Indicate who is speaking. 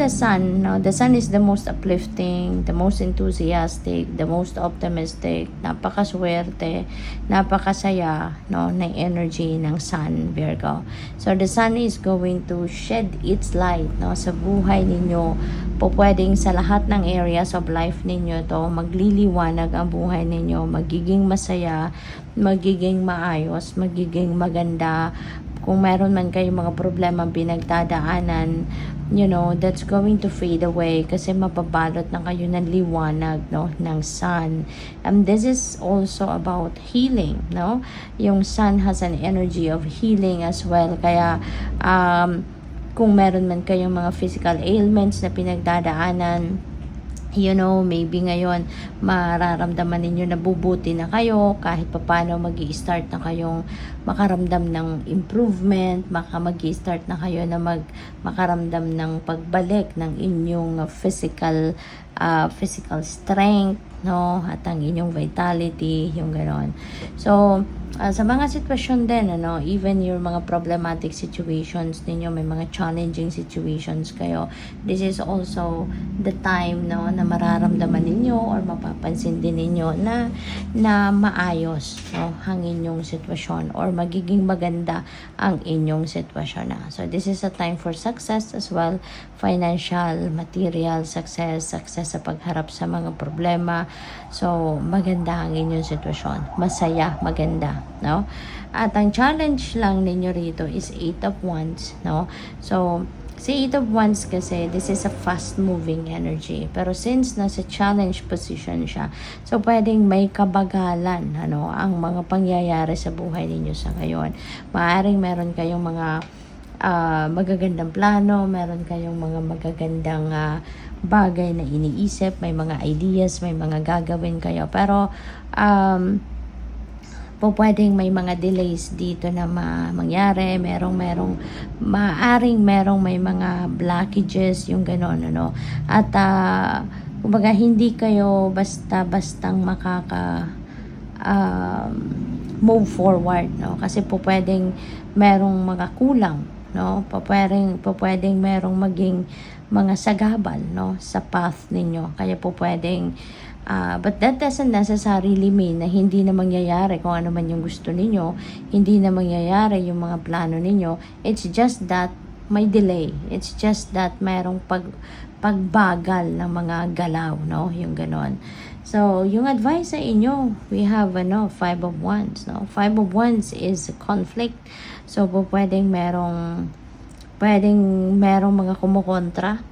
Speaker 1: The sun, no? The sun is the most uplifting, the most enthusiastic, the most optimistic, napakaswerte, napakasaya, no, ng energy ng sun, Virgo. So the sun is going to shed its light, no, sa buhay ninyo. Po pwedeng sa lahat ng areas of life ninyo to magliliwanag ang buhay ninyo, magiging masaya, magiging maayos, magiging maganda. Kung meron man kayong mga problema pinagdadaanan, you know, that's going to fade away kasi mapabalot na kayo ng liwanag, no, ng sun. And this is also about healing, no? Yung sun has an energy of healing as well. Kaya, kung meron man kayong mga physical ailments na pinagdadaanan, you know, maybe ngayon mararamdaman ninyo na bubuti na kayo, kahit papano magi-start na kayong makaramdam ng improvement, magi-start na kayo na makaramdam ng pagbalik ng inyong physical strength, no, at ang inyong vitality, yung ganon. So sa mga sitwasyon din, ano, even your mga problematic situations ninyo, may mga challenging situations kayo, this is also the time, no, na mararamdaman ninyo or mapapansin din ninyo na maayos, no, ang inyong sitwasyon or magiging maganda ang inyong sitwasyon na. So this is a time for success as well, financial, material success sa pagharap sa mga problema. So maganda ang inyong sitwasyon, masaya, maganda, no? At ang challenge lang ninyo rito is 8 of Wands, no? So si 8 of Wands kasi, this is a fast-moving energy. Pero since nasa challenge position siya, so pwedeng may kabagalan, ano, ang mga pangyayari sa buhay ninyo sa ngayon. Maaaring meron kayong mga magagandang plano, meron kayong mga magagandang bagay na iniisip, may mga ideas, may mga gagawin kayo. Pero, po pwedeng may mga delays dito na mangyari, maaaring may mga blockages, yung gano'n, ano. At kumbaga hindi kayo basta-bastang move forward, no, kasi po pwedeng merong mga kulang, no, po pwedeng merong maging mga sagabal, no, sa path ninyo, kaya po pwedeng but that doesn't necessarily mean na hindi na mangyayari kung ano man yung gusto ninyo, hindi na mangyayari yung mga plano ninyo. It's just that may delay. It's just that mayroong pagbagal ng mga galaw, no? Yung ganon. So, yung advice sa inyo, we have 5 of Wands, no? 5 of Wands is conflict. So, pwedeng merong mga kumukontra,